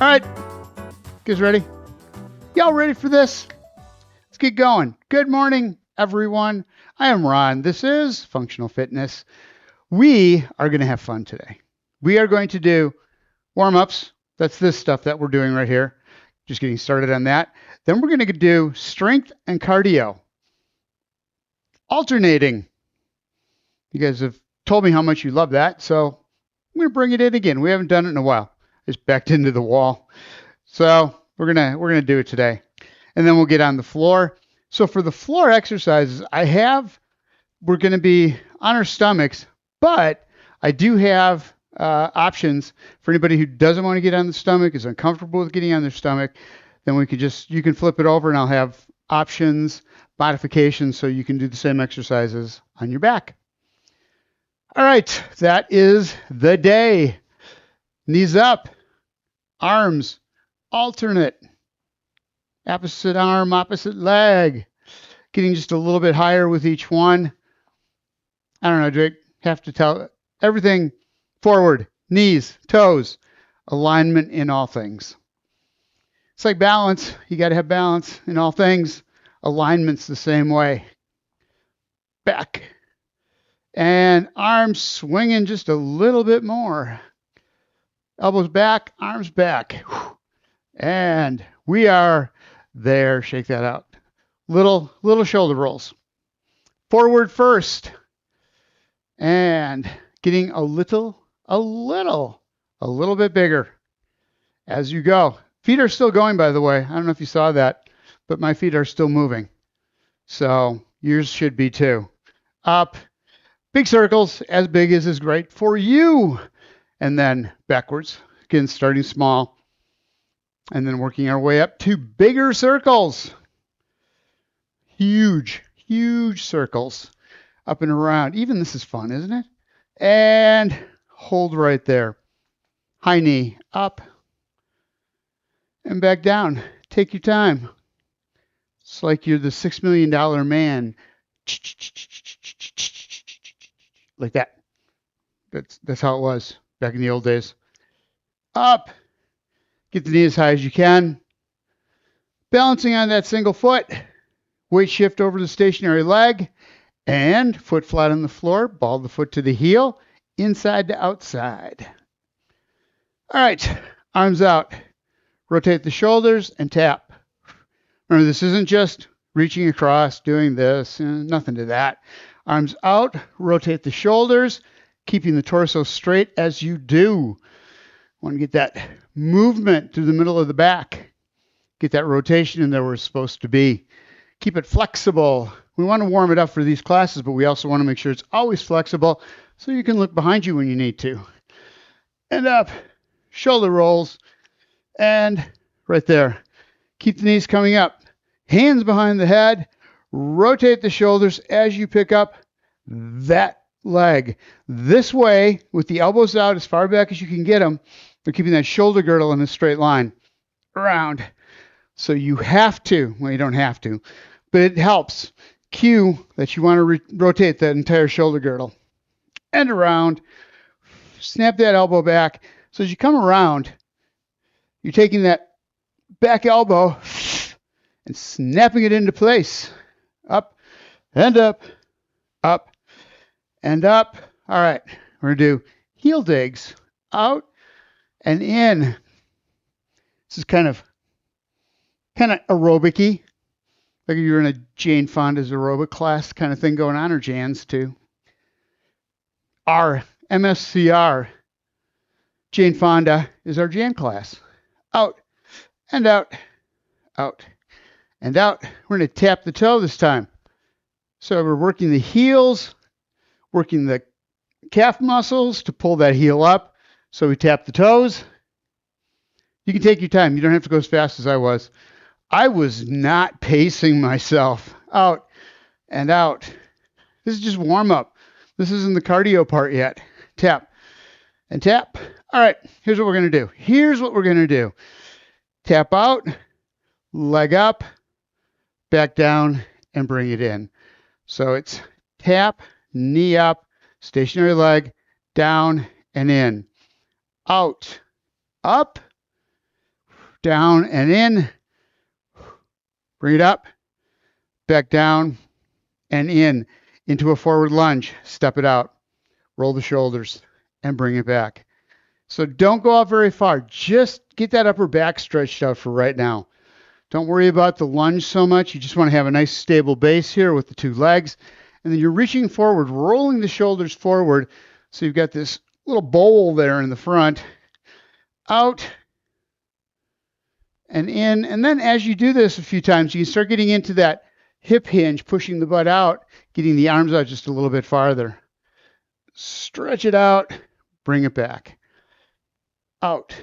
All right, guys ready? Y'all ready for this? Let's get going. Good morning, everyone. I am Ron. This is Functional Fitness. We are going to have fun today. We are going to do warm-ups. That's this stuff that we're doing right here. Just getting started on that. Then we're going to do strength and cardio. Alternating. You guys have told me how much you love that, so I'm going to bring it in again. We haven't done it in a while. Just backed into the wall. So we're gonna do it today. And then we'll get on the floor. So for the floor exercises, we're gonna be on our stomachs, but I do have options for anybody who doesn't want to get on the stomach, is uncomfortable with getting on their stomach. Then you can flip it over and I'll have options, modifications, so you can do the same exercises on your back. All right, that is the day. Knees up, arms alternate, opposite arm, opposite leg, getting just a little bit higher with each one. I don't know, Drake, have to tell everything forward, knees, toes, alignment in all things. It's like balance. You got to have balance in all things. Alignment's the same way. Back. And arms swinging just a little bit more. Elbows back, arms back. And we are there. Shake that out. Little shoulder rolls. Forward first. And getting a little bit bigger as you go. Feet are still going, by the way. I don't know if you saw that, but my feet are still moving. So yours should be too. Up. Big circles. As big as is great for you. And then backwards, again, starting small, and then working our way up to bigger circles. Huge circles up and around. Even this is fun, isn't it? And hold right there. High knee up and back down. Take your time. It's like you're the $6 million man. Like that. That's how it was back in the old days. Up. Get the knee as high as you can. Balancing on that single foot. Weight shift over the stationary leg. And foot flat on the floor. Ball the foot to the heel. Inside to outside. All right. Arms out. Rotate the shoulders and tap. Remember, this isn't just reaching across, doing this. Nothing to that. Arms out. Rotate the shoulders. Keeping the torso straight as you do. Want to get that movement through the middle of the back. Get that rotation in there where it's supposed to be. Keep it flexible. We want to warm it up for these classes, but we also want to make sure it's always flexible so you can look behind you when you need to. And up. Shoulder rolls. And right there. Keep the knees coming up. Hands behind the head. Rotate the shoulders as you pick up that leg. This way, with the elbows out as far back as you can get them, they're keeping that shoulder girdle in a straight line around. So you have to, well, you don't have to, but it helps cue that you want to rotate that entire shoulder girdle. And around. Snap that elbow back. So as you come around, you're taking that back elbow and snapping it into place. Up and up, up and up. All right, we're going to do heel digs. Out and in. This is kind of aerobic-y. Like you're in a Jane Fonda's aerobic class kind of thing going on, or Jan's too. Our MSCR, Jane Fonda, is our Jan class. Out and out, out and out. We're going to tap the toe this time. So we're working the heels, working the calf muscles to pull that heel up. So we tap the toes. You can take your time. You don't have to go as fast as I was. I was not pacing myself. Out and out. This is just warm up. This isn't the cardio part yet. Tap and tap. All right, here's what we're going to do. Tap out, leg up, back down, and bring it in. So it's tap, knee up, stationary leg, down and in. Out, up, down and in. Bring it up, back down and in, into a forward lunge. Step it out, roll the shoulders, and bring it back. So don't go out very far. Just get that upper back stretched out for right now. Don't worry about the lunge so much. You just want to have a nice stable base here with the two legs. And then you're reaching forward, rolling the shoulders forward. So you've got this little bowl there in the front. Out and in. And then as you do this a few times, you can start getting into that hip hinge, pushing the butt out, getting the arms out just a little bit farther. Stretch it out, bring it back. Out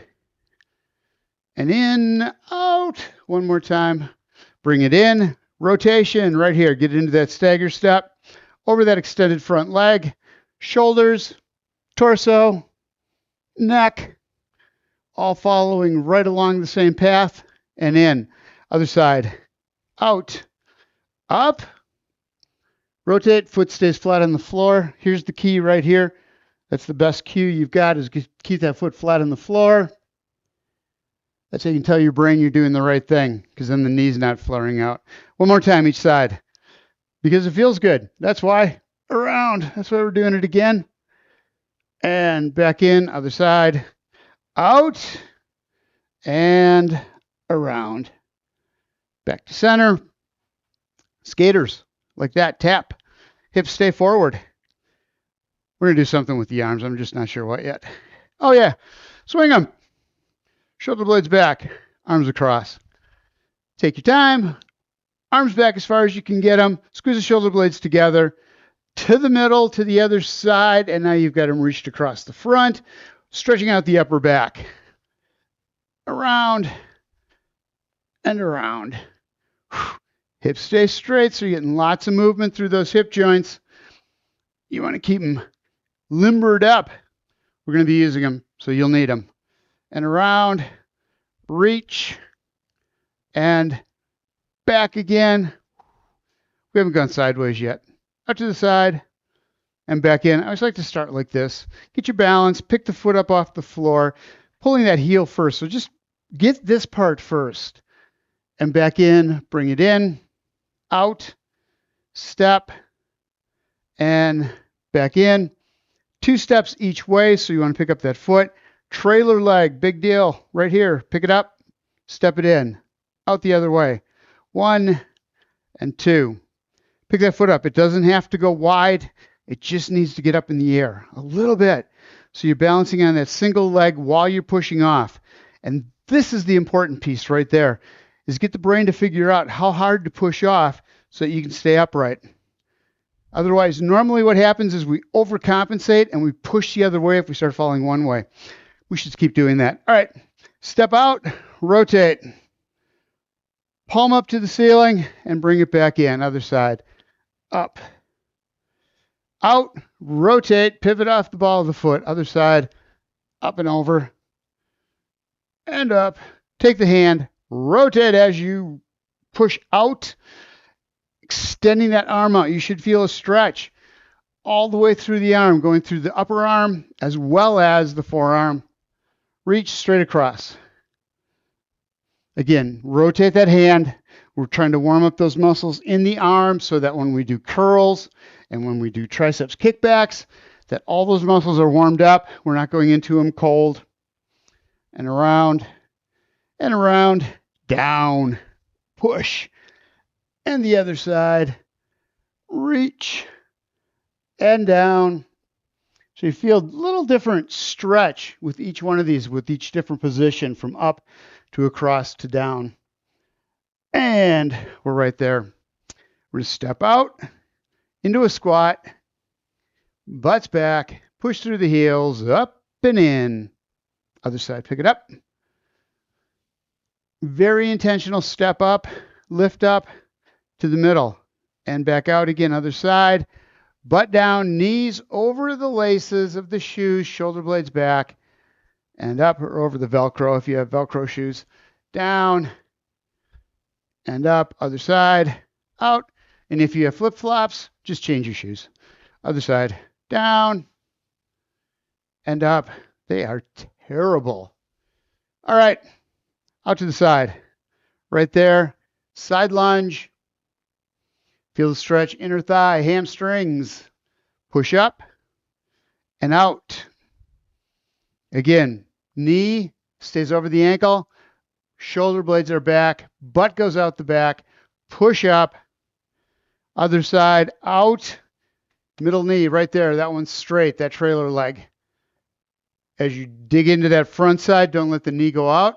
and in, out. One more time. Bring it in. Rotation right here. Get into that stagger step. Over that extended front leg. Shoulders, torso, neck, all following right along the same path. And in. Other side. Out. Up. Rotate. Foot stays flat on the floor. Here's the key right here. That's the best cue you've got, is keep that foot flat on the floor. That's how you can tell your brain you're doing the right thing, because then the knee's not flaring out. One more time each side, because it feels good. That's why. Around. That's why we're doing it again. And back in. Other side. Out. And around. Back to center. Skaters. Like that. Tap. Hips stay forward. We're going to do something with the arms. I'm just not sure what yet. Oh, yeah. Swing them. Shoulder blades back. Arms across. Take your time. Arms back as far as you can get them. Squeeze the shoulder blades together. To the middle, to the other side. And now you've got them reached across the front. Stretching out the upper back. Around. And around. Hips stay straight, so you're getting lots of movement through those hip joints. You want to keep them limbered up. We're going to be using them, so you'll need them. And around, reach, and back again. We haven't gone sideways yet. Out to the side, and back in. I always like to start like this. Get your balance, pick the foot up off the floor, pulling that heel first. So just get this part first. And back in, bring it in, out, step, and back in. 2 steps each way, so you want to pick up that foot. Trailer leg, big deal. Right here. Pick it up, step it in. Out the other way. 1 and 2. Pick that foot up. It doesn't have to go wide. It just needs to get up in the air a little bit. So you're balancing on that single leg while you're pushing off. And this is the important piece right there, is get the brain to figure out how hard to push off so that you can stay upright. Otherwise, normally what happens is we overcompensate and we push the other way if we start falling one way. We should keep doing that. All right, step out, rotate. Palm up to the ceiling and bring it back in. Other side. Up. Out, rotate, pivot off the ball of the foot. Other side. Up and over. And up. Take the hand. Rotate as you push out. Extending that arm out. You should feel a stretch all the way through the arm, going through the upper arm as well as the forearm. Reach straight across. Again, rotate that hand. We're trying to warm up those muscles in the arm so that when we do curls and when we do triceps kickbacks, that all those muscles are warmed up. We're not going into them cold. And around, down, push. And the other side, reach, and down. So you feel a little different stretch with each one of these, with each different position from up to across to down. And we're right there. We're going to step out into a squat, butts back, push through the heels, up and in. Other side, pick it up. Very intentional step up, lift up to the middle, and back out again. Other side. Butt down, knees over the laces of the shoes, shoulder blades back, and up or over the Velcro if you have Velcro shoes. Down and up, other side, out. And if you have flip-flops, just change your shoes. Other side, down and up. They are terrible. All right, out to the side. Right there, side lunge. Feel the stretch, inner thigh, hamstrings. Push up and out. Again, knee stays over the ankle. Shoulder blades are back. Butt goes out the back. Push up. Other side, out. Middle knee right there. That one's straight, that trailer leg. As you dig into that front side, don't let the knee go out.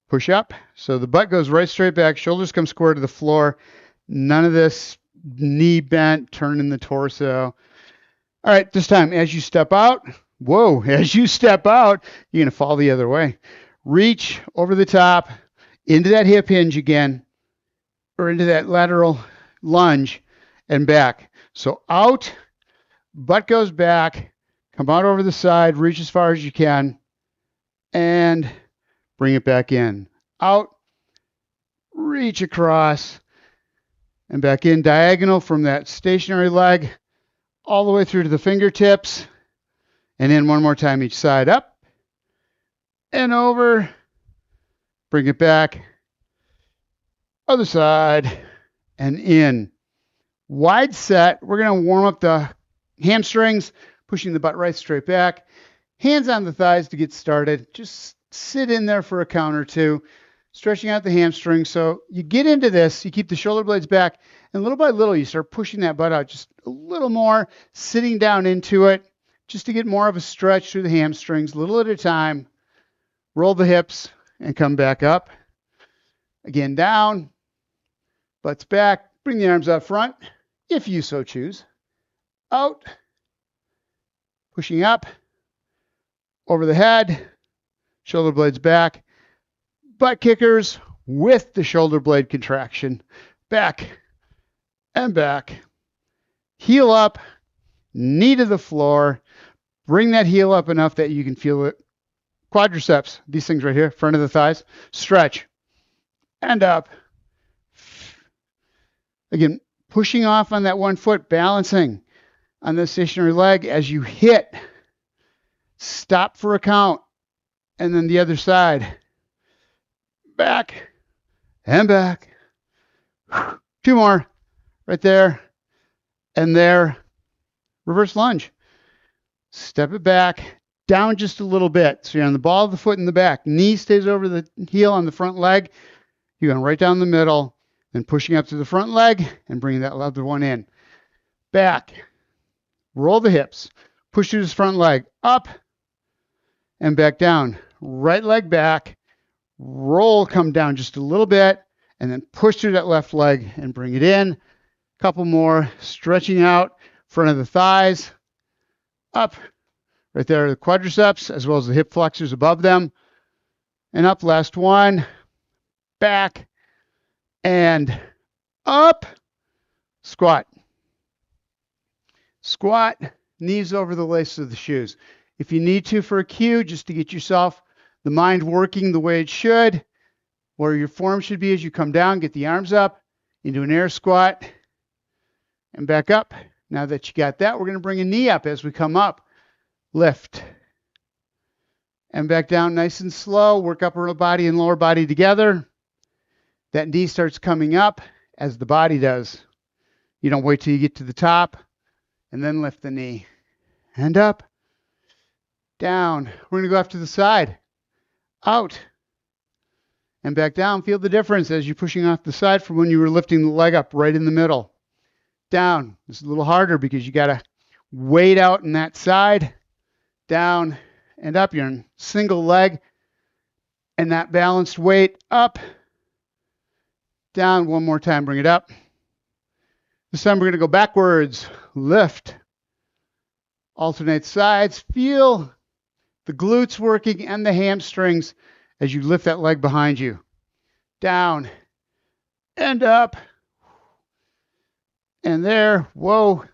Push up. So the butt goes right straight back. Shoulders come square to the floor. None of this knee bent, turning the torso. All right, this time, as you step out, as you step out, you're going to fall the other way. Reach over the top, into that hip hinge again, or into that lateral lunge and back. So out, butt goes back, come out over the side, reach as far as you can, and bring it back in. Out, reach across, and back in diagonal from that stationary leg all the way through to the fingertips, and in one more time each side, up and over, bring it back, other side, and in. Wide set. We're going to warm up the hamstrings, pushing the butt right straight back. Hands on the thighs to get started. Just sit in there for a count or two, stretching out the hamstrings. So you get into this, you keep the shoulder blades back, and little by little you start pushing that butt out just a little more, sitting down into it, just to get more of a stretch through the hamstrings, little at a time. Roll the hips and come back up. Again, down, butts back, bring the arms out front, if you so choose. Out, pushing up, over the head, shoulder blades back, butt kickers with the shoulder blade contraction, back and back, heel up, knee to the floor, bring that heel up enough that you can feel it. Quadriceps, these things right here, front of the thighs, stretch, and up. Again, pushing off on that one foot, balancing on the stationary leg as you hit. Stop for a count, and then the other side. Back and back. Two more, right there and there. Reverse lunge. Step it back, down just a little bit. So you're on the ball of the foot in the back. Knee stays over the heel on the front leg. You're going right down the middle, then pushing up to the front leg and bringing that other one in. Back. Roll the hips. Push through this front leg. Up and back down. Right leg back. Roll, come down just a little bit, and then push through that left leg and bring it in. Couple more. Stretching out front of the thighs. Up. Right there are the quadriceps as well as the hip flexors above them. And up. Last one. Back and up. Squat. Squat, knees over the laces of the shoes. If you need to for a cue, just to get yourself the mind working the way it should, where your form should be as you come down, get the arms up into an air squat and back up. Now that you got that, we're going to bring a knee up as we come up. Lift and back down nice and slow. Work upper body and lower body together. That knee starts coming up as the body does. You don't wait till you get to the top and then lift the knee. And up, down. We're going to go off to the side. Out and back down. Feel the difference as you're pushing off the side from when you were lifting the leg up right in the middle. Down. This is a little harder because you got to weight out in that side. Down and up. You're in single leg and that balanced weight. Up, down. One more time. Bring it up. This time we're going to go backwards. Lift. Alternate sides. Feel the glutes working and the hamstrings as you lift that leg behind you. Down and up. And there. Whoa.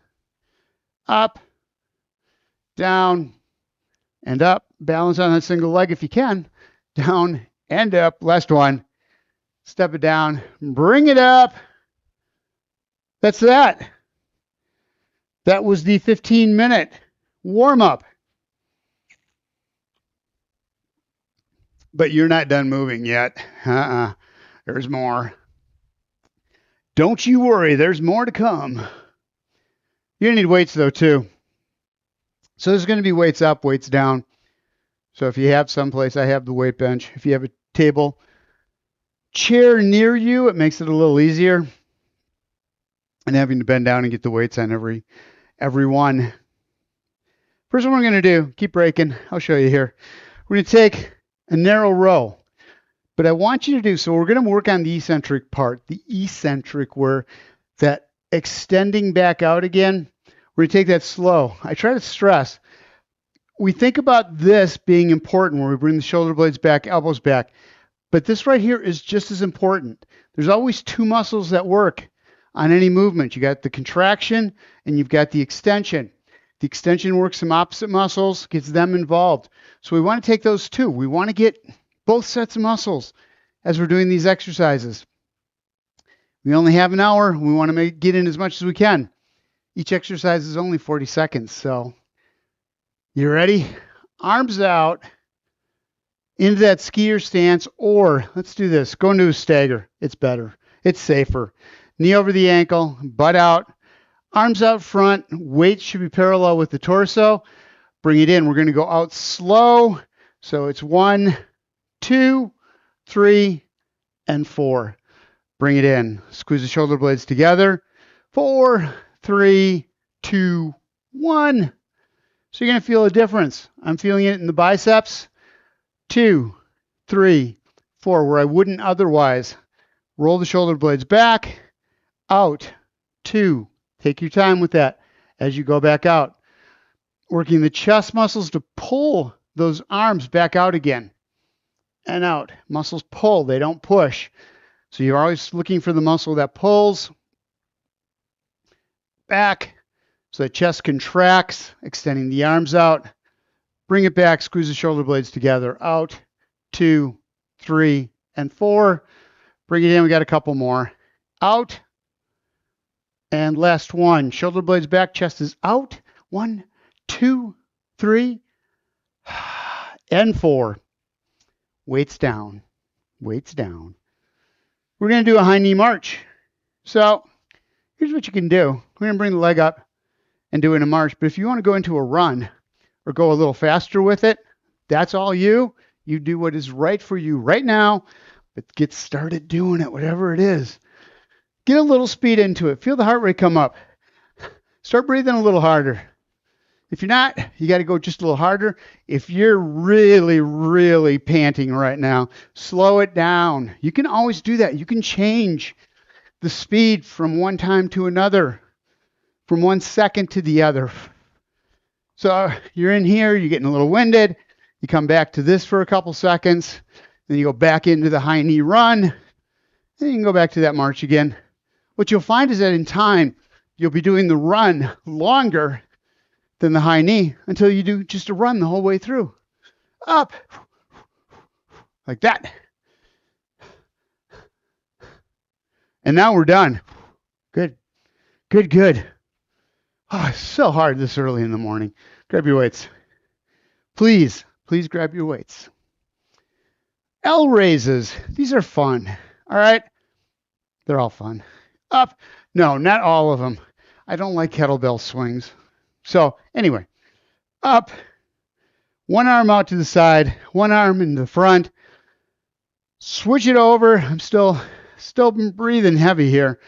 Up. Down and up. Balance on that single leg if you can. Down and up. Last one. Step it down. Bring it up. That's that. That was the 15-minute warm-up. But you're not done moving yet. There's more. Don't you worry, there's more to come. You're going to need weights, though, too. So there's going to be weights up, weights down. So if you have someplace, I have the weight bench. If you have a table, chair near you, it makes it a little easier than having to bend down and get the weights on every one. First one we're going to do, keep breaking. I'll show you here. We're going to take a narrow row. But I want you to do, so we're going to work on the eccentric part, the eccentric where that extending back out again. We're going to take that slow. I try to stress. We think about this being important where we bring the shoulder blades back, elbows back. But this right here is just as important. There's always two muscles that work on any movement. You got the contraction and you've got the extension. The extension works some opposite muscles, gets them involved. So we want to take those two. We want to get both sets of muscles as we're doing these exercises. We only have an hour. We want to get in as much as we can. Each exercise is only 40 seconds. So you ready? Arms out into that skier stance, or let's do this. Go into a stagger. It's better. It's safer. Knee over the ankle, butt out, arms out front. Weight should be parallel with the torso. Bring it in. We're going to go out slow. So it's 1, 2, 3, and 4. Bring it in. Squeeze the shoulder blades together. 4, 3, 2, 1. So you're going to feel a difference. I'm feeling it in the biceps. 2, 3, 4, where I wouldn't otherwise. Roll the shoulder blades back, out, 2. Take your time with that as you go back out. Working the chest muscles to pull those arms back out again and out. Muscles pull, they don't push. So you're always looking for the muscle that pulls back. So the chest contracts, extending the arms out. Bring it back, squeeze the shoulder blades together. Out, 2, 3, and 4. Bring it in, we got a couple more. Out, and last one. Shoulder blades back, chest is out. 1, 2, 3, and 4. Weights down, weights down. We're going to do a high knee march. So here's what you can do. We're going to bring the leg up and do it in a march. But if you want to go into a run or go a little faster with it, that's all you. You do what is right for you right now, but get started doing it, whatever it is. Get a little speed into it. Feel the heart rate come up. Start breathing a little harder. If you're not, you got to go just a little harder. If you're really, really panting right now, slow it down. You can always do that. You can change the speed from one time to another, from 1 second to the other. So you're in here, you're getting a little winded. You come back to this for a couple seconds. Then you go back into the high knee run. Then you can go back to that march again. What you'll find is that in time, you'll be doing the run longer than the high knee until you do just a run the whole way through. Up. Like that. And now we're done. Good. Good, good. Oh, it's so hard this early in the morning. Grab your weights. Please, please grab your weights. L raises. These are fun. All right? They're all fun. Up. No, not all of them. I don't like kettlebell swings. So anyway, up, one arm out to the side, one arm in the front, switch it over. I'm still breathing heavy here.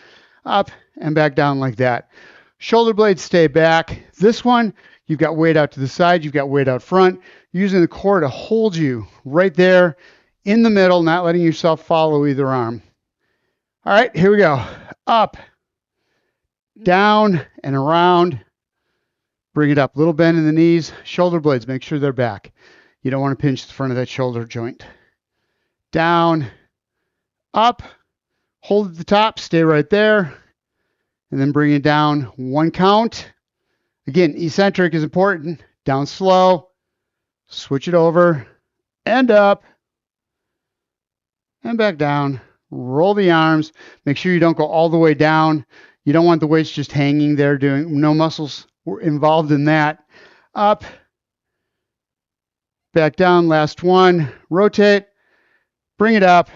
Up and back down like that. Shoulder blades stay back. This one, you've got weight out to the side, you've got weight out front. You're using the core to hold you right there in the middle, not letting yourself follow either arm. All right, here we go. Up, down, and around. Bring it up. Little bend in the knees. Shoulder blades, make sure they're back. You don't want to pinch the front of that shoulder joint. Down, up, hold at the top, stay right there, and then bring it down. 1 count. Again, eccentric is important. Down slow, switch it over, and up, and back down. Roll the arms. Make sure you don't go all the way down. You don't want the weights just hanging there, doing no muscles involved in that. Up, back down, last one. Rotate, Bring it up.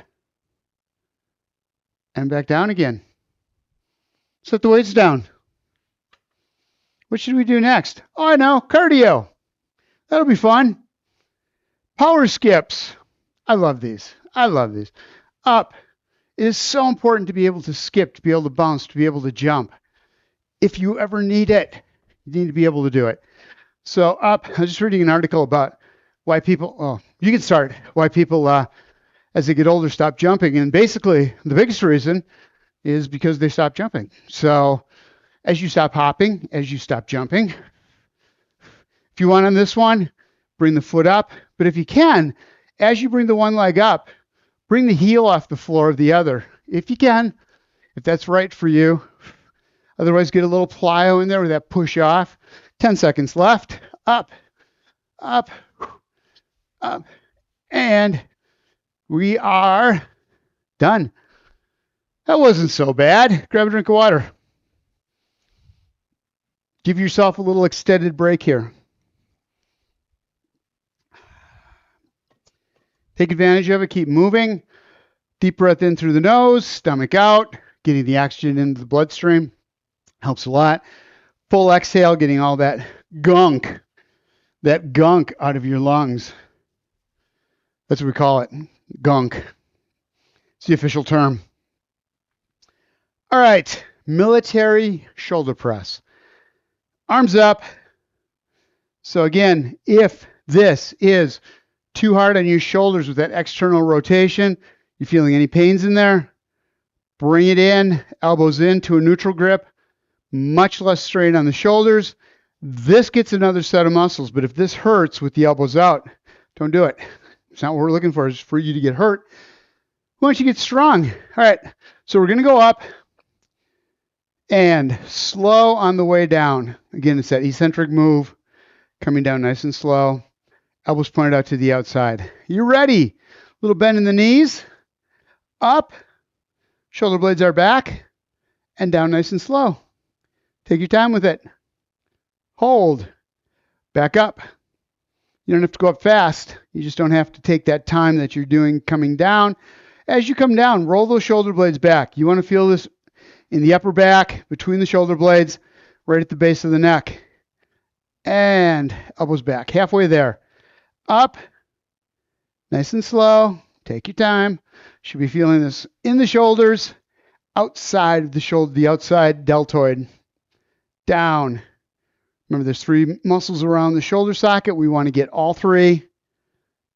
And back down again. Set the weights down. What should we do next? Oh, I know. Cardio. That'll be fun. Power skips. I love these. I love these. Up. It is so important to be able to skip, to be able to bounce, to be able to jump. If you ever need it, you need to be able to do it. So up. I was just reading an article about why people, you can start, why people, as they get older, stop jumping. And basically, the biggest reason is because they stop jumping. So as you stop hopping, as you stop jumping, if you want on this one, bring the foot up. But if you can, as you bring the one leg up, bring the heel off the floor of the other. If you can, if that's right for you. Otherwise, get a little plyo in there with that push off. 10 seconds left. Up, up, up. And we are done. That wasn't so bad. Grab a drink of water. Give yourself a little extended break here. Take advantage of it. Keep moving. Deep breath in through the nose, stomach out, getting the oxygen into the bloodstream. Helps a lot. Full exhale, getting all that gunk out of your lungs. That's what we call it, gunk. It's the official term. All right, military shoulder press. Arms up. So again, if this is too hard on your shoulders with that external rotation, you're feeling any pains in there, bring it in, elbows in to a neutral grip, much less strain on the shoulders. This gets another set of muscles, but if this hurts with the elbows out, don't do it. It's not what we're looking for. It's for you to get hurt. We want you to get strong. All right, so we're going to go up and slow on the way down. Again, it's that eccentric move, coming down nice and slow. Elbows pointed out to the outside. You're ready. Little bend in the knees. Up. Shoulder blades are back. And down nice and slow. Take your time with it. Hold. Back up. You don't have to go up fast. You just don't have to take that time that you're doing coming down. As you come down, roll those shoulder blades back. You want to feel this in the upper back, between the shoulder blades, right at the base of the neck. And elbows back. Halfway there. Up. Nice and slow. Take your time. Should be feeling this in the shoulders, outside of the shoulder, the outside deltoid. Down. Remember, there's 3 muscles around the shoulder socket. We want to get all 3.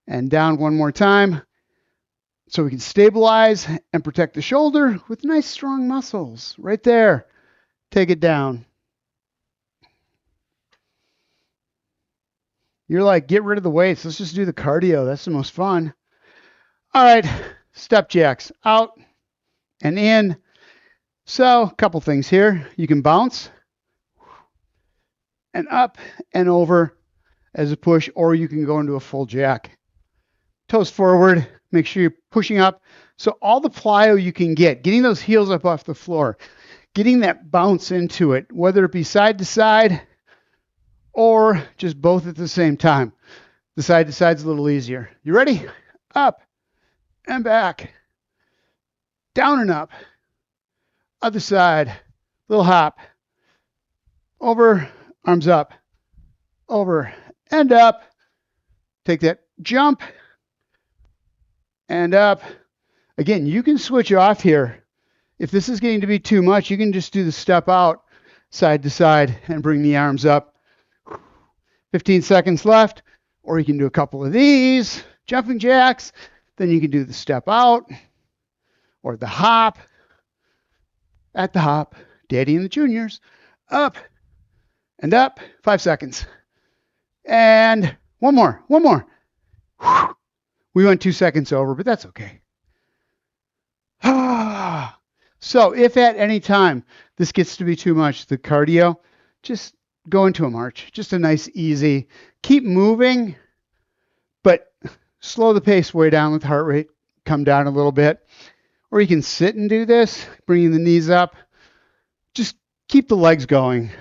And down one more time. So we can stabilize and protect the shoulder with nice strong muscles. Right there. Take it down. You're like, get rid of the weights. Let's just do the cardio. That's the most fun. All right. Step jacks. Out and in. So a couple things here. You can bounce and up and over as a push, or you can go into a full jack. Toes forward. Make sure you're pushing up. So all the plyo you can get, getting those heels up off the floor, getting that bounce into it, whether it be side to side or just both at the same time. The side to side is a little easier. You ready? Up and back. Down and up. Other side. Little hop. Over. Arms up. Over and up. Take that jump. And up. Again, you can switch off here. If this is getting to be too much, you can just do the step out side to side and bring the arms up. 15 seconds left. Or you can do a couple of these jumping jacks. Then you can do the step out or the hop. At the hop, Daddy and the Juniors. Up and up. 5 seconds. And one more. We went 2 seconds over, but that's okay. So if at any time this gets to be too much, the cardio, just go into a march. Just a nice, easy. Keep moving, but slow the pace way down with the heart rate. Come down a little bit. Or you can sit and do this, bringing the knees up. Just keep the legs going.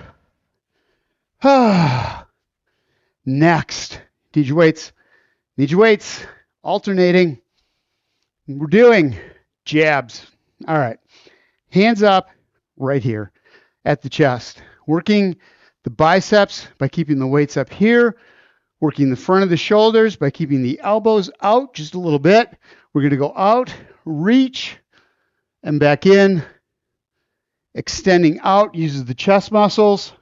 Next. Need your weights. Alternating. We're doing jabs. All right. Hands up right here at the chest. Working the biceps by keeping the weights up here. Working the front of the shoulders by keeping the elbows out just a little bit. We're going to go out, reach, and back in. Extending out uses the chest muscles.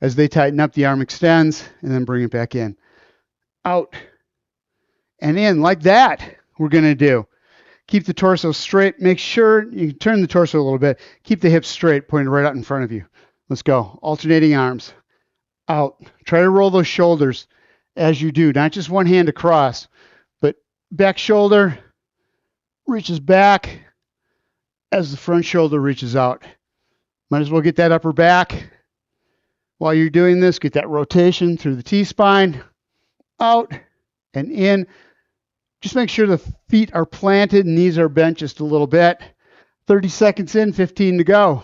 As they tighten up, the arm extends, and then bring it back in. Out and in like that. We're going to do. Keep the torso straight. Make sure you turn the torso a little bit. Keep the hips straight, pointed right out in front of you. Let's go. Alternating arms. Out. Try to roll those shoulders as you do. Not just one hand across, but back shoulder reaches back as the front shoulder reaches out. Might as well get that upper back. While you're doing this, get that rotation through the T-spine. Out and in. Just make sure the feet are planted, knees are bent just a little bit. 30 seconds in, 15 to go.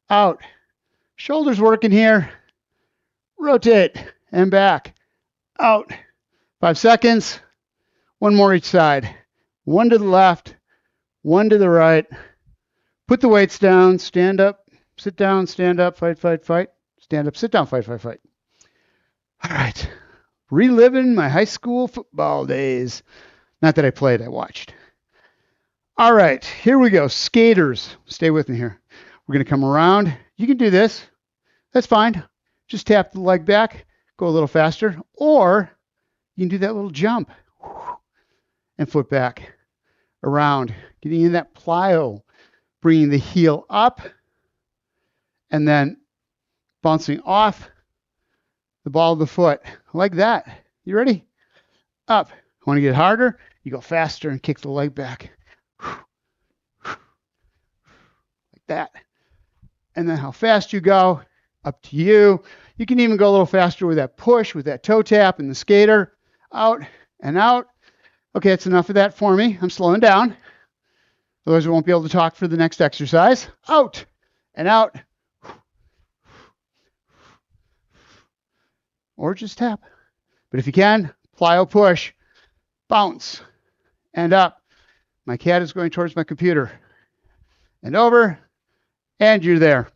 Out. Shoulders working here. Rotate and back. Out. 5 seconds. One more each side. One to the left, one to the right. Put the weights down, stand up, sit down, stand up, fight, fight, fight. Stand up, sit down, fight, fight, fight. All right. Reliving my high school football days. Not that I played, I watched. All right, here we go. Skaters. Stay with me here. We're going to come around. You can do this. That's fine. Just tap the leg back, go a little faster, or you can do that little jump and foot back around, getting in that plyo, bringing the heel up, and then bouncing off the ball of the foot like that. You ready? Up. Want to get harder? You go faster and kick the leg back. Like that. And then how fast you go, up to you. You can even go a little faster with that push, with that toe tap and the skater. Out and out. Okay, that's enough of that for me. I'm slowing down. Otherwise, I won't be able to talk for the next exercise. Out and out. Or just tap. But if you can, plyo push. Bounce and up. My cat is going towards my computer. And over. And you're there.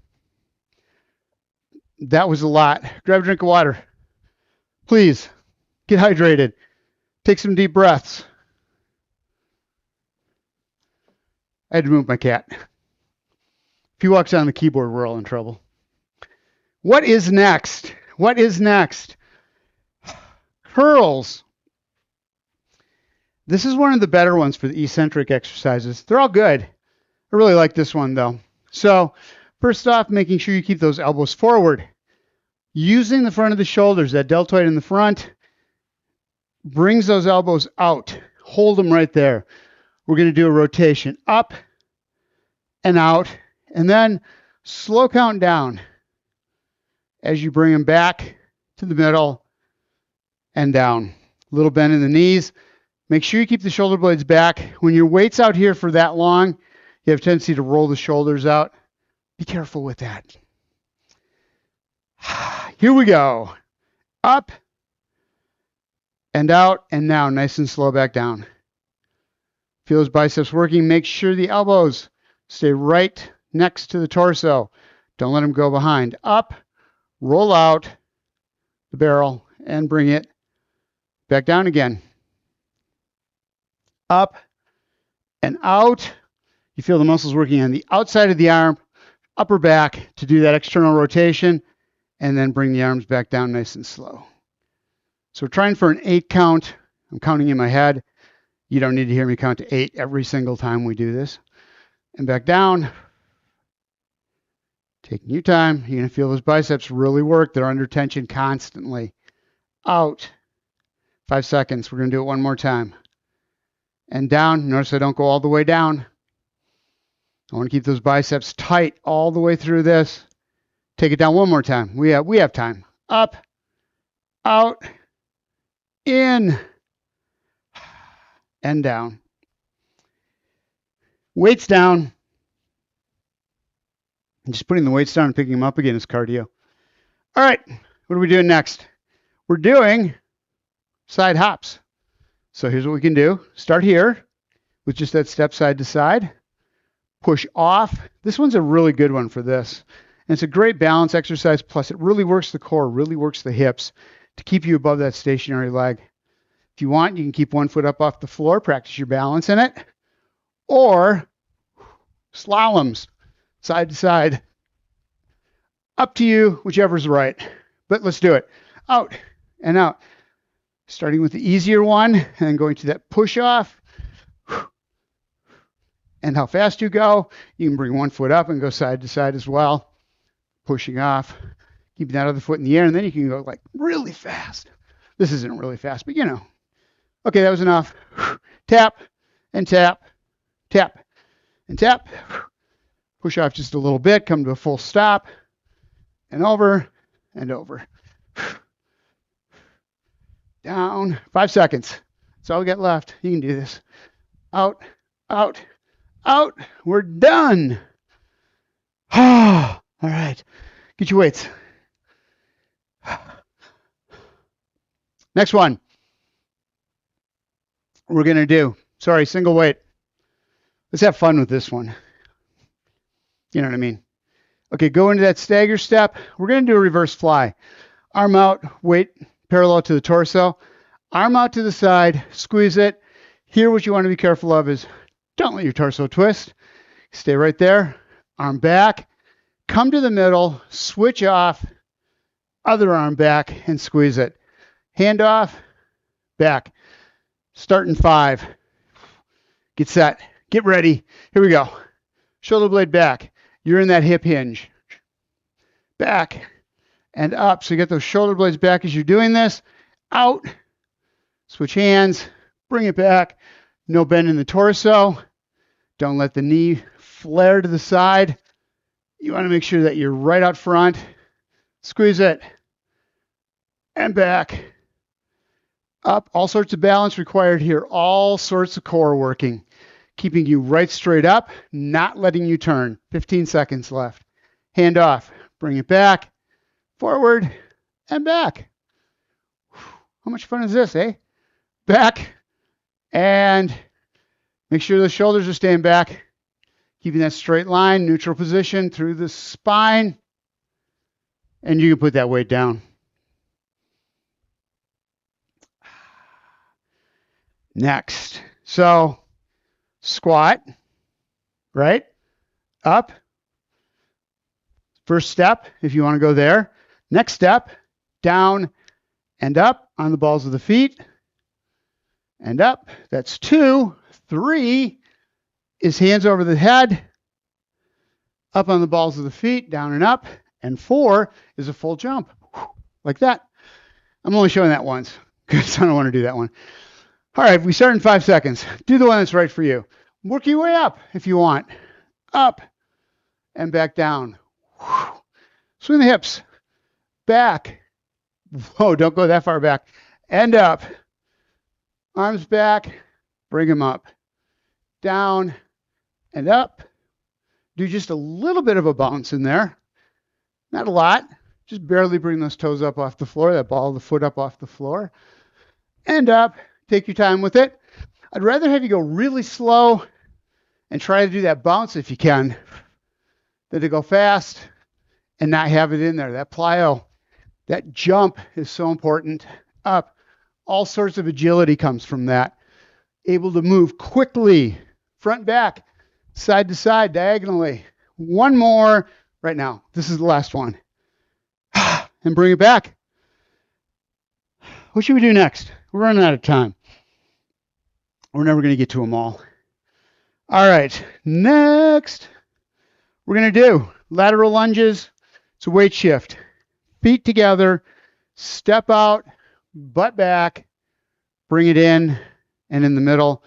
That was a lot. Grab a drink of water. Please, get hydrated. Take some deep breaths. I had to move my cat. If he walks on the keyboard, we're all in trouble. What is next? What is next? Curls. This is one of the better ones for the eccentric exercises. They're all good. I really like this one, though. So, first off, making sure you keep those elbows forward. Using the front of the shoulders, that deltoid in the front, brings those elbows out. Hold them right there. We're going to do a rotation up and out, and then slow count down as you bring them back to the middle and down. A little bend in the knees. Make sure you keep the shoulder blades back. When your weight's out here for that long, you have a tendency to roll the shoulders out. Be careful with that. Here we go. Up and out and now. Nice and slow back down. Feel those biceps working. Make sure the elbows stay right next to the torso. Don't let them go behind. Up, roll out the barrel and bring it back down again. Up and out. You feel the muscles working on the outside of the arm, upper back to do that external rotation, and then bring the arms back down nice and slow. So we're trying for an 8 count. I'm counting in my head. You don't need to hear me count to 8 every single time we do this. And back down. Taking your time. You're going to feel those biceps really work. They're under tension constantly. Out. 5 seconds. We're going to do it one more time. And down. Notice I don't go all the way down. I want to keep those biceps tight all the way through this. Take it down one more time. We have time. Up, out, in, and down. Weights down. And just putting the weights down and picking them up again is cardio. All right, what are we doing next? We're doing side hops. So here's what we can do. Start here. with just that step side to side. Push off. This one's a really good one for this. And it's a great balance exercise. Plus, it really works the core, really works the hips to keep you above that stationary leg. If you want, you can keep one foot up off the floor, practice your balance in it, or slaloms, side to side. Up to you, whichever's right. But let's do it. Out and out. Starting with the easier one and then going to that push off. And how fast you go. You can bring one foot up and go side to side as well. Pushing off, keeping that other foot in the air, and then you can go like really fast. This isn't really fast, but you know. Okay, that was enough. Tap and tap, tap and tap. Push off just a little bit, come to a full stop, and over and over. Down, 5 seconds. That's all we got left. You can do this. Out, out, out. We're done. All right. Get your weights. Next one. We're going to do, single weight. Let's have fun with this one. You know what I mean? Okay, go into that stagger step. We're going to do a reverse fly. Arm out, weight parallel to the torso. Arm out to the side, squeeze it. Here, what you want to be careful of is don't let your torso twist. Stay right there. Arm back. Come to the middle, switch off, other arm back, and squeeze it. Hand off, back. Start in 5. Get set. Get ready. Here we go. Shoulder blade back. You're in that hip hinge. Back and up. So you get those shoulder blades back as you're doing this. Out. Switch hands. Bring it back. No bend in the torso. Don't let the knee flare to the side. You want to make sure that you're right out front. Squeeze it. And back. Up. All sorts of balance required here. All sorts of core working. Keeping you right straight up, not letting you turn. 15 seconds left. Hand off. Bring it back. Forward and back. How much fun is this, eh? Back. And make sure the shoulders are staying back. Keeping that straight line, neutral position through the spine. And you can put that weight down. Next. So, squat, right? Up. First step, if you want to go there. Next step, down and up on the balls of the feet. And up. That's 2. 3 is hands over the head. Up on the balls of the feet, down and up. And 4 is a full jump. Like that. I'm only showing that once because I don't want to do that one. All right, we start in 5 seconds. Do the one that's right for you. Work your way up if you want. Up and back down. Swing the hips. Back. Whoa, don't go that far back. And up. Arms back. Bring them up. Down and up. Do just a little bit of a bounce in there. Not a lot. Just barely bring those toes up off the floor, that ball of the foot up off the floor. And up. Take your time with it. I'd rather have you go really slow and try to do that bounce if you can than to go fast and not have it in there. That plyo, that jump is so important. Up. All sorts of agility comes from that. Able to move quickly, front, back, side to side, diagonally. One more right now. This is the last one. And bring it back. What should we do next? We're running out of time. We're never going to get to them all. All right, next, we're going to do lateral lunges. It's a weight shift. Feet together, step out, butt back, bring it in, and in the middle,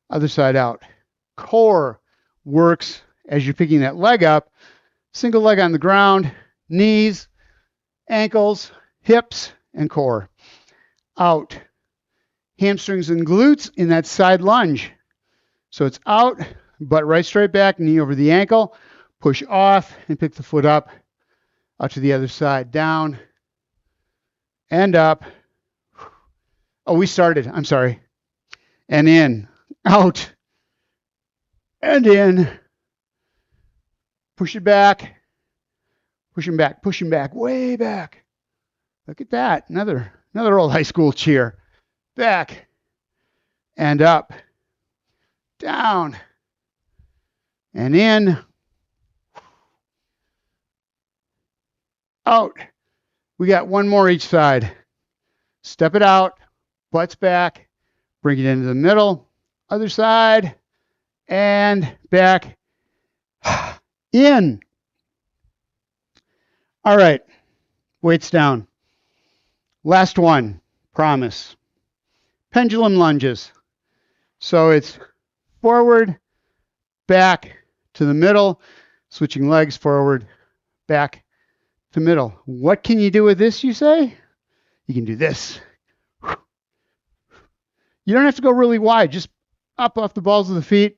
other side out. Core works as you're picking that leg up. Single leg on the ground, knees, ankles, hips, and core. Out. Hamstrings and glutes in that side lunge. So it's out, butt right straight back, knee over the ankle, push off and pick the foot up, out to the other side, down and up. Oh, we started, I'm sorry. And in, out, and in. Push it back. Pushing back, way back. Look at that. Another old high school cheer. Back and up. Down and in. Out. We got one more each side. Step it out. Butts back. Bring it into the middle. Other side. And back. In. All right. Weights down. Last one. Promise. Pendulum lunges. So it's forward, back to the middle, switching legs forward, back to middle. What can you do with this, you say? You can do this. You don't have to go really wide, just up off the balls of the feet,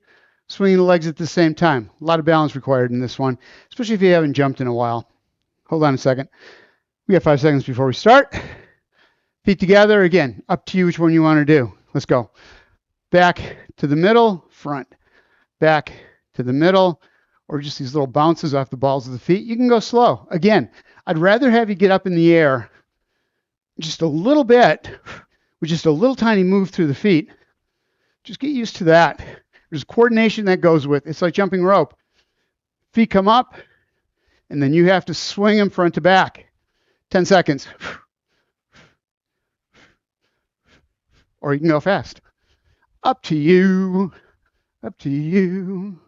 swinging the legs at the same time. A lot of balance required in this one, especially if you haven't jumped in a while. Hold on a second. We got 5 seconds before we start. Feet together. Again, up to you which one you want to do. Let's go. Back to the middle, front. Back to the middle, or just these little bounces off the balls of the feet. You can go slow. Again, I'd rather have you get up in the air just a little bit with just a little tiny move through the feet. Just get used to that. There's coordination that goes with it. It's like jumping rope. Feet come up, and then you have to swing them front to back. 10 seconds. Or you can go fast. Up to you. Up to you.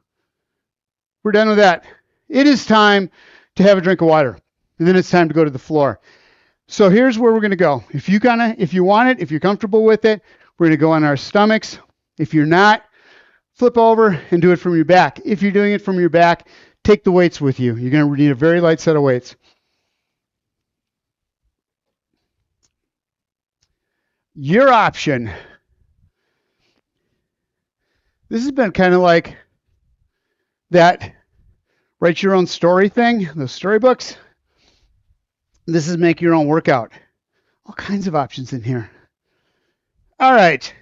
We're done with that. It is time to have a drink of water. And then it's time to go to the floor. So here's where we're going to go. If you want it, if you're comfortable with it, we're going to go on our stomachs. If you're not, flip over and do it from your back. If you're doing it from your back, take the weights with you. You're going to need a very light set of weights. Your option. This has been kind of like that write your own story thing, those storybooks. This is make your own workout. All kinds of options in here. All right.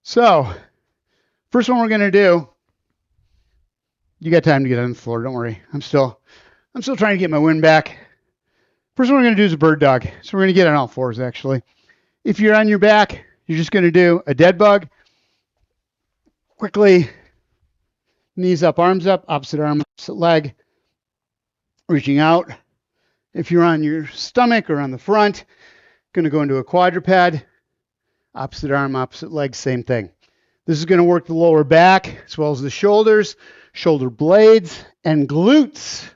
So, first one we're going to do, you got time to get on the floor, don't worry. I'm still trying to get my wind back. First one we're going to do is a bird dog. So we're going to get on all fours actually. If you're on your back, you're just going to do a dead bug. Quickly, knees up, arms up, opposite arm, opposite leg, reaching out. If you're on your stomach or on the front, going to go into a quadruped, opposite arm, opposite leg, same thing. This is going to work the lower back as well as the shoulders, shoulder blades, and glutes.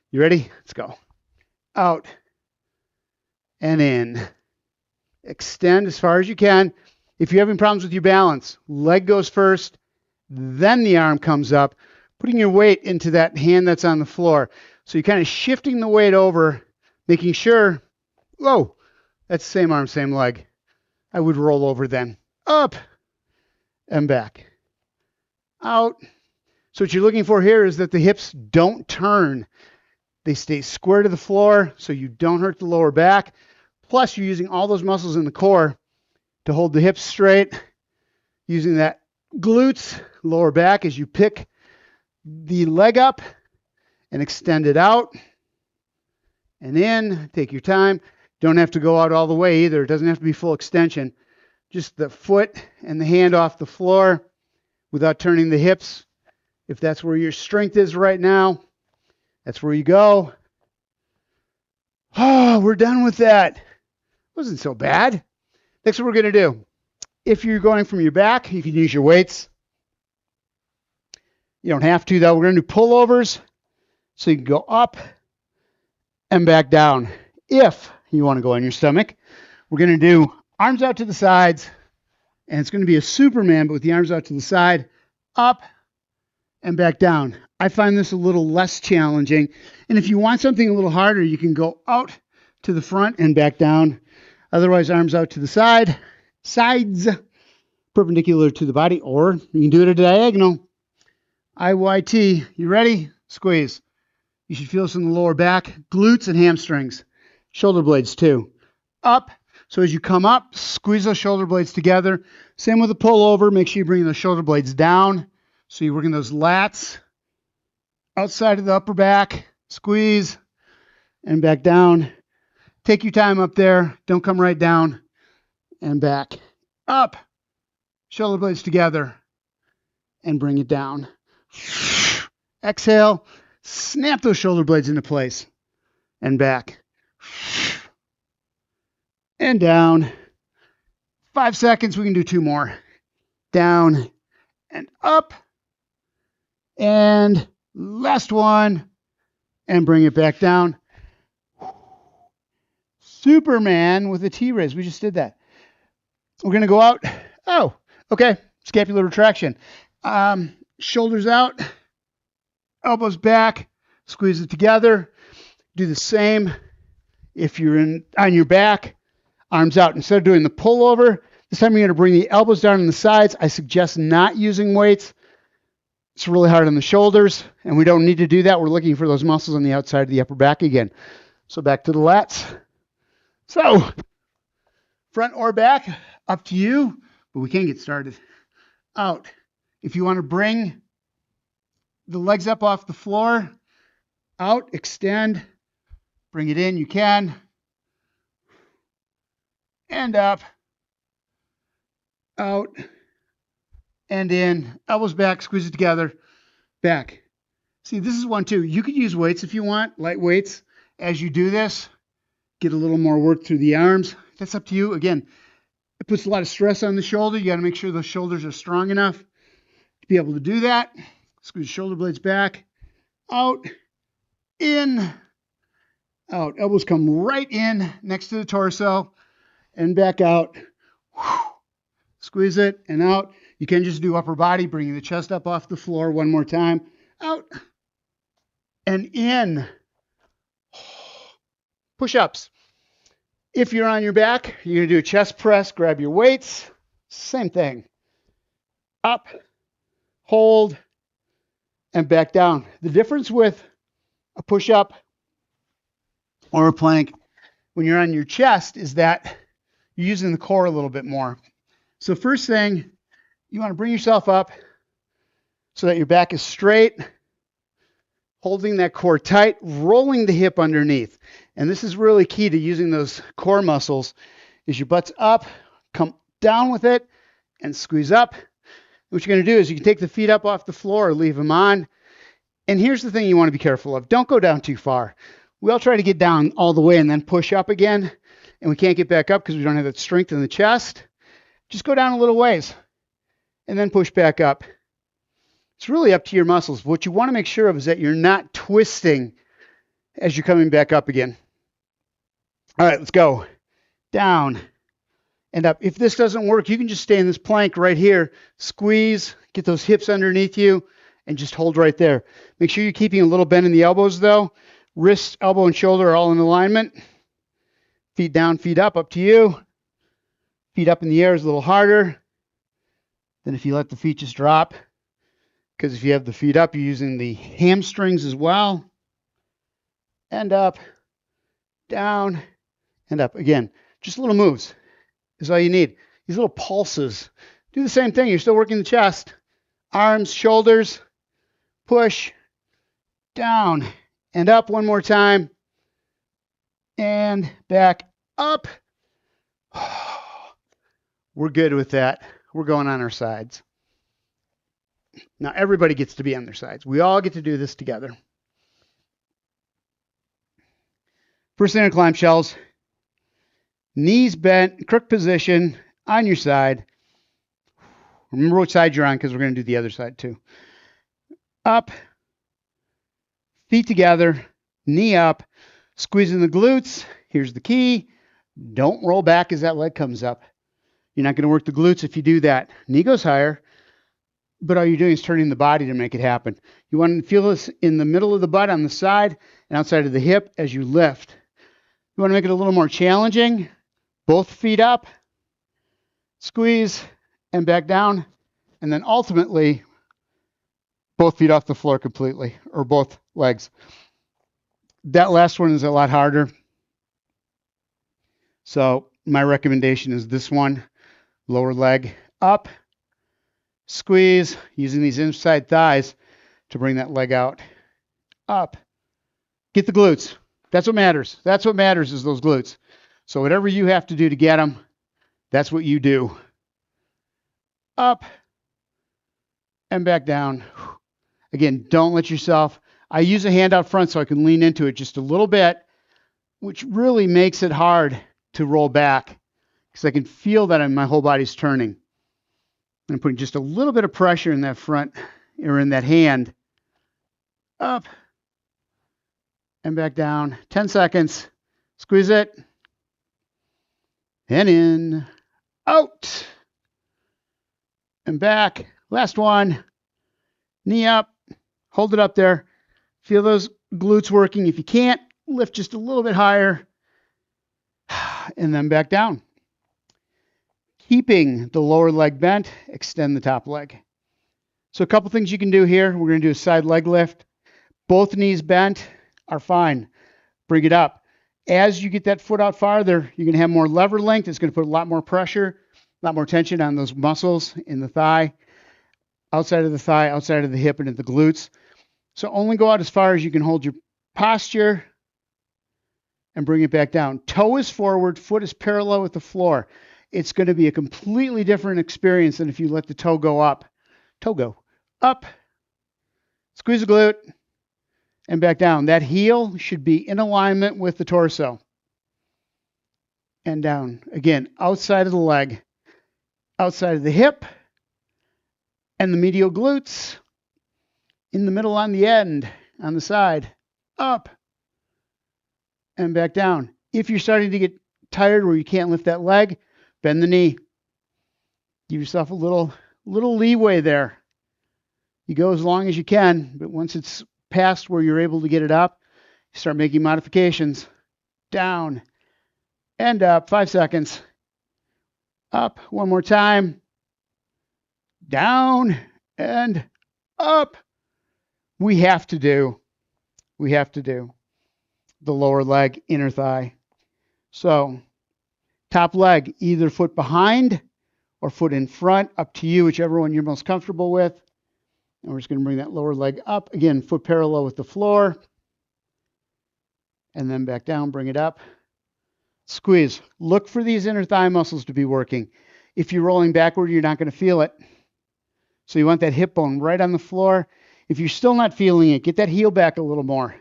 You ready? Let's go. Out and in. Extend as far as you can. If you're having problems with your balance, leg goes first, then the arm comes up, putting your weight into that hand that's on the floor. So you're kind of shifting the weight over, making sure, whoa, that's the same arm, same leg. I would roll over then. Up and back. Out. So what you're looking for here is that the hips don't turn. They stay square to the floor so you don't hurt the lower back. Plus, you're using all those muscles in the core to hold the hips straight, using that glutes, lower back as you pick the leg up and extend it out and in. Take your time. Don't have to go out all the way either. It doesn't have to be full extension. Just the foot and the hand off the floor without turning the hips. If that's where your strength is right now, that's where you go. Oh, we're done with that. Wasn't so bad. Next, what we're going to do. If you're going from your back, you can use your weights. You don't have to, though. We're going to do pullovers. So you can go up and back down. If you want to go on your stomach, we're going to do arms out to the sides. And it's going to be a Superman, but with the arms out to the side, up and back down. I find this a little less challenging. And if you want something a little harder, you can go out to the front and back down. Otherwise, arms out to the side, sides, perpendicular to the body, or you can do it at a diagonal. IYT. You ready? Squeeze. You should feel this in the lower back, glutes and hamstrings. Shoulder blades too. Up. So as you come up, squeeze those shoulder blades together. Same with the pullover. Make sure you bring those shoulder blades down So you're working those lats outside of the upper back, squeeze, and back down. Take your time up there. Don't come right down. And back. Up. Shoulder blades together. And bring it down. Exhale. Snap those shoulder blades into place. And back. And down. 5 seconds. We can do 2 more. Down and up. And last one. And bring it back down. Superman with a T-raise. We just did that. We're going to go out. Oh, okay. Scapular retraction. Shoulders out. Elbows back. Squeeze it together. Do the same if you're on your back. Arms out. Instead of doing the pullover, this time you're going to bring the elbows down on the sides. I suggest not using weights. It's really hard on the shoulders, and we don't need to do that. We're looking for those muscles on the outside of the upper back again. So back to the lats. So front or back, up to you, but we can get started. Out. If you want to bring the legs up off the floor, out, extend, bring it in, you can. And up, out, and in, elbows back, squeeze it together, back. See, this is one too. You could use weights if you want, light weights. As you do this, get a little more work through the arms. That's up to you. Again, it puts a lot of stress on the shoulder. You got to make sure those shoulders are strong enough to be able to do that. Squeeze shoulder blades back, out, in, out. Elbows come right in next to the torso and back out. Squeeze it and out. You can just do upper body, bringing the chest up off the floor one more time. Out and in. Push-ups. If you're on your back, you're going to do a chest press, grab your weights. Same thing. Up, hold, and back down. The difference with a push-up or a plank when you're on your chest is that you're using the core a little bit more. So first thing, you want to bring yourself up so that your back is straight, holding that core tight, rolling the hip underneath. And this is really key to using those core muscles, is your butt's up, come down with it, and squeeze up. What you're going to do is you can take the feet up off the floor or leave them on. And here's the thing you want to be careful of. Don't go down too far. We all try to get down all the way and then push up again, and we can't get back up because we don't have that strength in the chest. Just go down a little ways and then push back up. It's really up to your muscles. What you want to make sure of is that you're not twisting as you're coming back up again. All right, let's go. Down and up. If this doesn't work, you can just stay in this plank right here. Squeeze, get those hips underneath you, and just hold right there. Make sure you're keeping a little bend in the elbows, though. Wrist, elbow, and shoulder are all in alignment. Feet down, feet up to you. Feet up in the air is a little harder than if you let the feet just drop. Because if you have the feet up, you're using the hamstrings as well. And up, down, and up. Again, just little moves is all you need. These little pulses. Do the same thing. You're still working the chest. Arms, shoulders, push, down, and up one more time. And back up. We're good with that. We're going on our sides. Now everybody gets to be on their sides. We all get to do this together. First thing to climb shells. Knees bent, crook position on your side. Remember which side you're on because we're going to do the other side too. Up. Feet together. Knee up. Squeezing the glutes. Here's the key. Don't roll back as that leg comes up. You're not going to work the glutes if you do that. Knee goes higher, but all you're doing is turning the body to make it happen. You want to feel this in the middle of the butt, on the side, and outside of the hip as you lift. You want to make it a little more challenging. Both feet up, squeeze, and back down. And then ultimately, both feet off the floor completely, or both legs. That last one is a lot harder. So my recommendation is this one. Lower leg up, Squeeze, using these inside thighs to bring that leg out. Up. Get the glutes. That's what matters. That's what matters is those glutes. So whatever you have to do to get them, that's what you do. Up and back down. Again, don't let yourself. I use a hand out front so I can lean into it just a little bit, which really makes it hard to roll back because I can feel that my whole body's turning. I'm putting just a little bit of pressure in that front or in that hand. Up and back down. 10 seconds. Squeeze it. And in. Out. And back. Last one. Knee up. Hold it up there. Feel those glutes working. If you can't, lift just a little bit higher. And then back down. Keeping the lower leg bent, extend the top leg. So a couple things you can do here. We're going to do a side leg lift. Both knees bent are fine. Bring it up. As you get that foot out farther, you're going to have more lever length. It's going to put a lot more pressure, a lot more tension on those muscles in the thigh, outside of the hip, and at the glutes. So only go out as far as you can hold your posture and bring it back down. Toe is forward, foot is parallel with the floor. It's going to be a completely different experience than if you let the toe go up. Toe go up, squeeze the glute, and back down. That heel should be in alignment with the torso. And down. Again, outside of the leg, outside of the hip, and the medial glutes, in the middle on the end, on the side, up, and back down. If you're starting to get tired where you can't lift that leg, bend the knee. Give yourself a little leeway there. You go as long as you can, but once it's past where you're able to get it up, you start making modifications. Down and up. 5 seconds. Up. One more time. Down and up. We have to do the lower leg, inner thigh. So top leg, either foot behind or foot in front, up to you, whichever one you're most comfortable with. And we're just going to bring that lower leg up. Again, foot parallel with the floor. And then back down, bring it up. Squeeze. Look for these inner thigh muscles to be working. If you're rolling backward, you're not going to feel it. So you want that hip bone right on the floor. If you're still not feeling it, get that heel back a little more.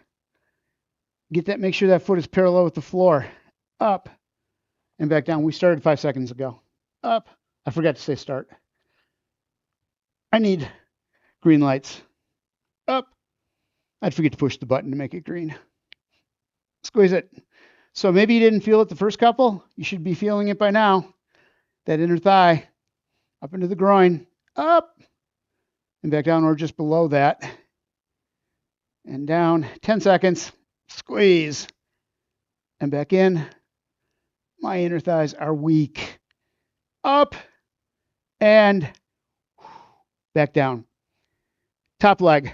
Make sure that foot is parallel with the floor. Up and back down. We started 5 seconds ago. Up. I forgot to say start. I need green lights. Up. I'd forget to push the button to make it green. Squeeze it. So maybe you didn't feel it the first couple. You should be feeling it by now. That inner thigh. Up into the groin. Up. And back down or just below that. And down. 10 seconds. Squeeze. And back in. My inner thighs are weak. Up. And back down. Top leg.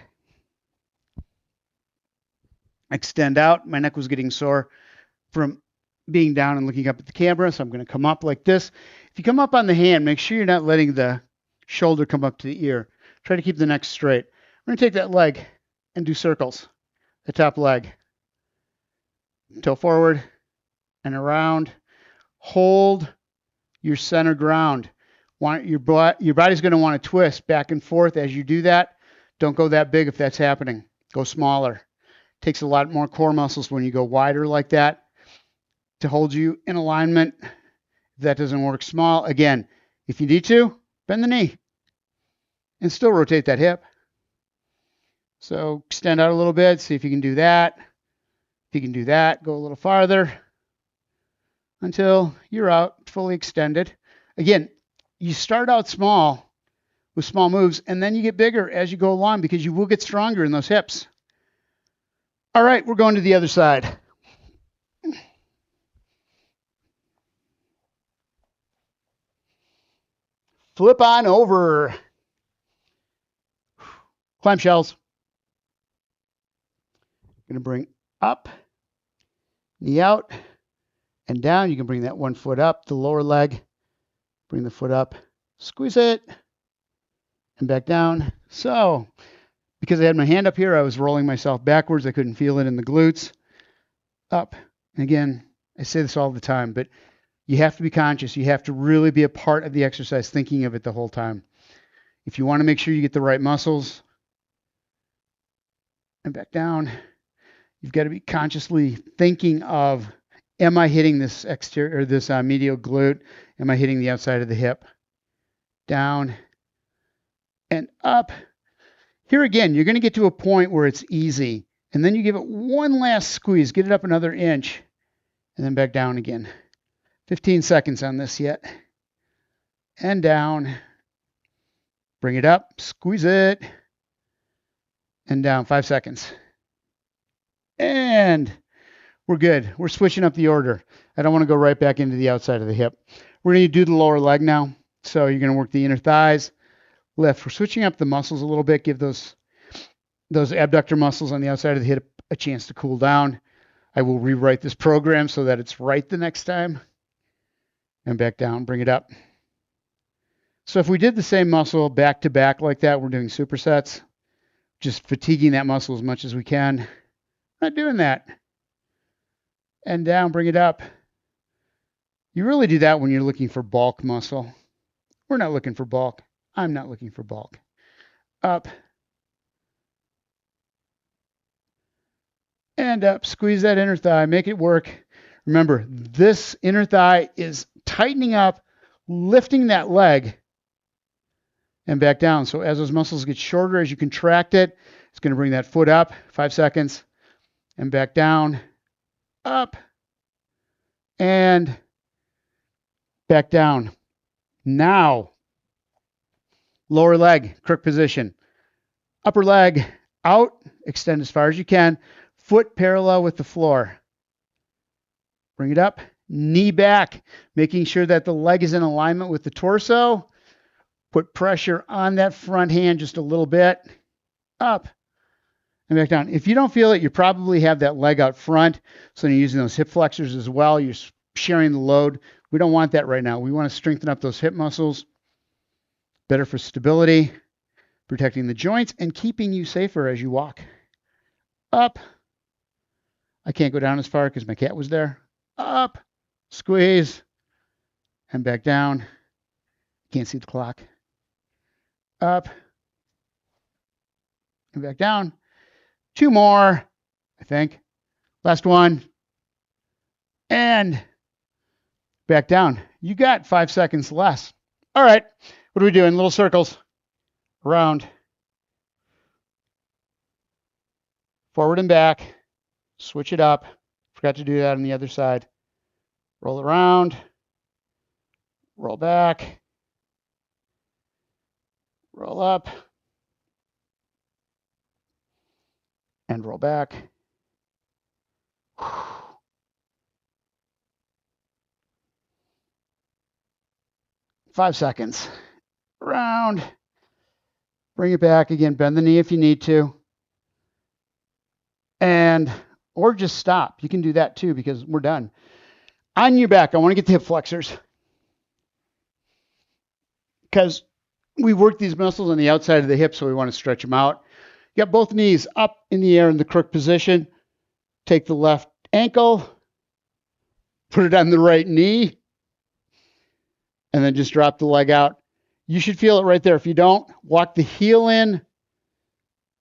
Extend out. My neck was getting sore from being down and looking up at the camera, so I'm going to come up like this. If you come up on the hand, make sure you're not letting the shoulder come up to the ear. Try to keep the neck straight. We're going to take that leg and do circles. The top leg. Toe forward and around. Hold your center ground. Your body's going to want to twist back and forth as you do that. Don't go that big if that's happening. Go smaller. Takes a lot more core muscles when you go wider like that to hold you in alignment. If that doesn't work, small. Again, if you need to, bend the knee and still rotate that hip. So extend out a little bit. See if you can do that. If you can do that, go a little farther until you're out fully extended. Again, you start out small with small moves, and then you get bigger as you go along because you will get stronger in those hips. All right, we're going to the other side. Flip on over. Clamshells. Going to bring up, knee out, and down. You can bring that one foot up, the lower leg. Bring the foot up. Squeeze it. and back down. So because I had my hand up here, I was rolling myself backwards. I couldn't feel it in the glutes. Up. And again, I say this all the time, but you have to be conscious. You have to really be a part of the exercise, thinking of it the whole time. If you want to make sure you get the right muscles, and back down, you've got to be consciously thinking of, am I hitting this exterior or this medial glute? Am I hitting the outside of the hip? Down and up. Here again, you're going to get to a point where it's easy. And then you give it one last squeeze, get it up another inch, and then back down again. 15 seconds on this yet. And down. Bring it up, squeeze it, and down. 5 seconds. And we're good. We're switching up the order. I don't want to go right back into the outside of the hip. We're going to do the lower leg now. So you're going to work the inner thighs, lift. We're switching up the muscles a little bit. Give those abductor muscles on the outside of the hip a chance to cool down. I will rewrite this program so that it's right the next time. And back down, bring it up. So if we did the same muscle back to back like that, we're doing supersets, just fatiguing that muscle as much as we can. Not doing that. And down, bring it up. You really do that when you're looking for bulk muscle. We're not looking for bulk. I'm not looking for bulk. Up. And up. Squeeze that inner thigh. Make it work. Remember, this inner thigh is tightening up, lifting that leg, and back down. So as those muscles get shorter, as you contract it, it's going to bring that foot up. 5 seconds. And back down. Up. And back down. Now, lower leg, crook position. Upper leg out, extend as far as you can. Foot parallel with the floor. Bring it up, knee back, making sure that the leg is in alignment with the torso. Put pressure on that front hand just a little bit. Up and back down. If you don't feel it, you probably have that leg out front. So you're using those hip flexors as well. You're sharing the load. We don't want that right now. We want to strengthen up those hip muscles. Better for stability, protecting the joints, and keeping you safer as you walk. Up. I can't go down as far because my cat was there. Up. Squeeze. And back down. Can't see the clock. Up. And back down. 2 more, I think. Last one. And back down. You got 5 seconds less. All right. What are we doing? Little circles. Around. Forward and back. Switch it up. Forgot to do that on the other side. Roll around. Roll back. Roll up. And roll back. 5 seconds. Around. Bring it back again. Bend the knee if you need to. And, or just stop. You can do that too because we're done. On your back, I want to get the hip flexors. Because we work these muscles on the outside of the hip, so we want to stretch them out. You got both knees up in the air in the crook position. Take the left ankle, put it on the right knee, and then just drop the leg out. You should feel it right there. If you don't, walk the heel in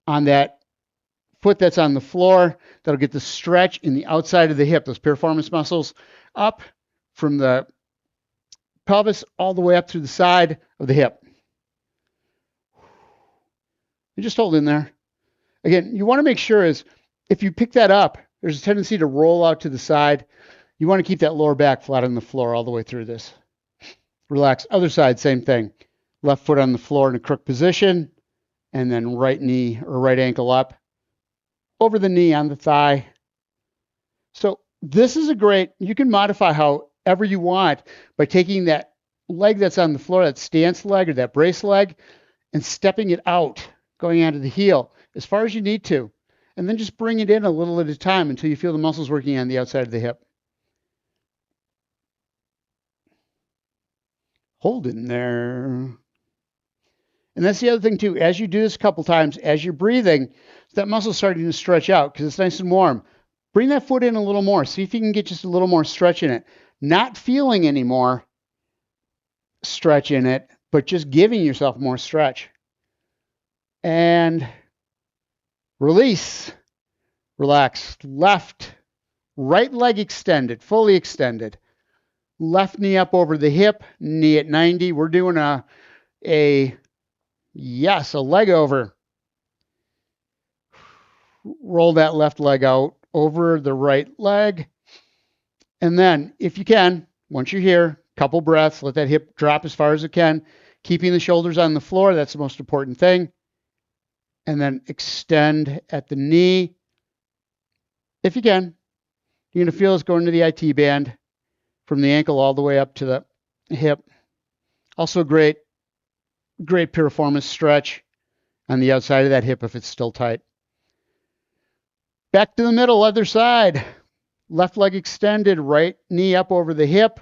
on that foot that's on the floor. That'll get the stretch in the outside of the hip, those piriformis muscles, up from the pelvis all the way up through the side of the hip. You just hold in there. Again, you want to make sure is if you pick that up, there's a tendency to roll out to the side. You want to keep that lower back flat on the floor all the way through this. Relax. Other side, same thing. Left foot on the floor in a crook position, and then right knee or right ankle up over the knee on the thigh. So this is a great, you can modify however you want by taking that leg that's on the floor, that stance leg or that brace leg, and stepping it out, going onto the heel as far as you need to. And then just bring it in a little at a time until you feel the muscles working on the outside of the hip. Hold in there. And that's the other thing too. As you do this a couple times, as you're breathing, that muscle's starting to stretch out because it's nice and warm. Bring that foot in a little more. See if you can get just a little more stretch in it. Not feeling any more stretch in it, but just giving yourself more stretch. And release. Relax. Left, right leg extended, fully extended. Left knee up over the hip, knee at 90. We're doing a leg over. Roll that left leg out over the right leg. And then, if you can, once you're here, couple breaths, let that hip drop as far as it can, keeping the shoulders on the floor. That's the most important thing. And then extend at the knee. If you can, you're going to feel it's going to the IT band from the ankle all the way up to the hip. Also great piriformis stretch on the outside of that hip if it's still tight. Back to the middle, other side. Left leg extended, right knee up over the hip.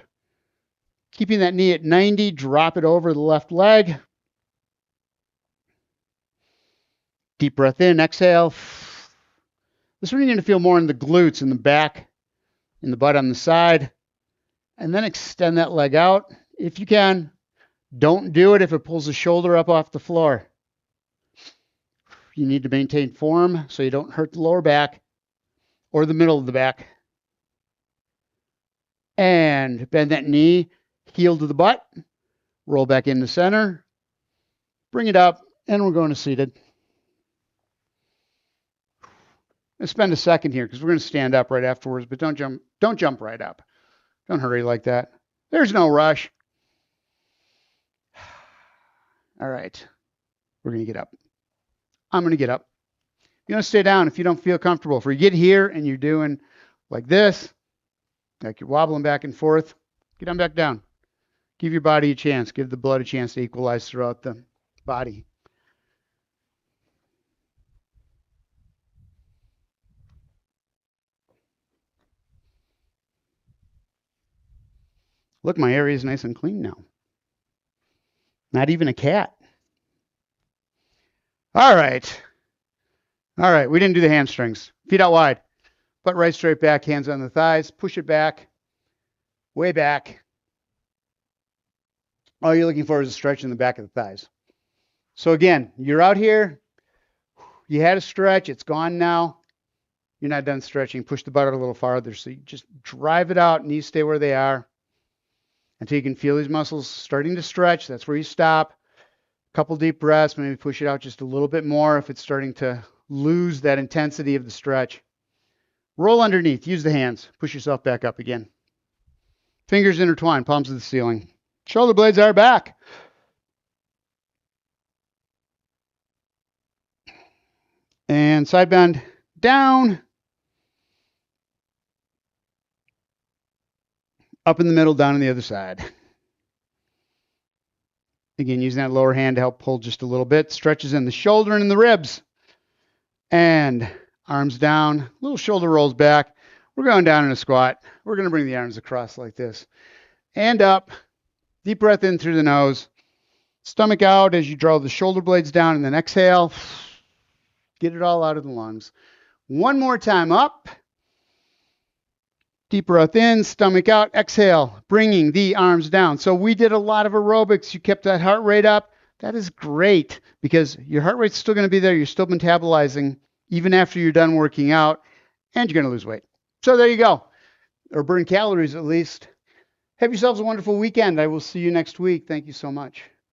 Keeping that knee at 90, drop it over the left leg. Deep breath in, exhale. This one you're going to feel more in the glutes, in the back, in the butt on the side. And then extend that leg out if you can. Don't do it if it pulls the shoulder up off the floor. You need to maintain form so you don't hurt the lower back or the middle of the back. And bend that knee, heel to the butt. Roll back into center. Bring it up, and we're going to seated. Let's spend a second here because we're going to stand up right afterwards, but don't jump right up. Don't hurry like that. There's no rush. All right. We're going to get up. I'm going to get up. You're going to stay down if you don't feel comfortable. If we get here and you're doing like this, like you're wobbling back and forth, get on back down. Give your body a chance. Give the blood a chance to equalize throughout the body. Look, my area is nice and clean now. Not even a cat. All right. All right, we didn't do the hamstrings. Feet out wide. Butt right straight back, hands on the thighs. Push it back, way back. All you're looking for is a stretch in the back of the thighs. So again, you're out here. You had a stretch. It's gone now. You're not done stretching. Push the butt out a little farther. So you just drive it out. Knees stay where they are until you can feel these muscles starting to stretch. That's where you stop. A couple deep breaths. Maybe push it out just a little bit more if it's starting to lose that intensity of the stretch. Roll underneath. Use the hands. Push yourself back up again. Fingers intertwined. Palms to the ceiling. Shoulder blades are back. And side bend down. Up in the middle, down on the other side. Again, using that lower hand to help pull just a little bit. Stretches in the shoulder and in the ribs. And arms down. Little shoulder rolls back. We're going down in a squat. We're going to bring the arms across like this. And up. Deep breath in through the nose. Stomach out as you draw the shoulder blades down. And then exhale. Get it all out of the lungs. One more time. Up. Deep breath in, stomach out, exhale, bringing the arms down. So we did a lot of aerobics. You kept that heart rate up. That is great because your heart rate's still going to be there. You're still metabolizing even after you're done working out, and you're going to lose weight. So there you go. Or burn calories at least. Have yourselves a wonderful weekend. I will see you next week. Thank you so much.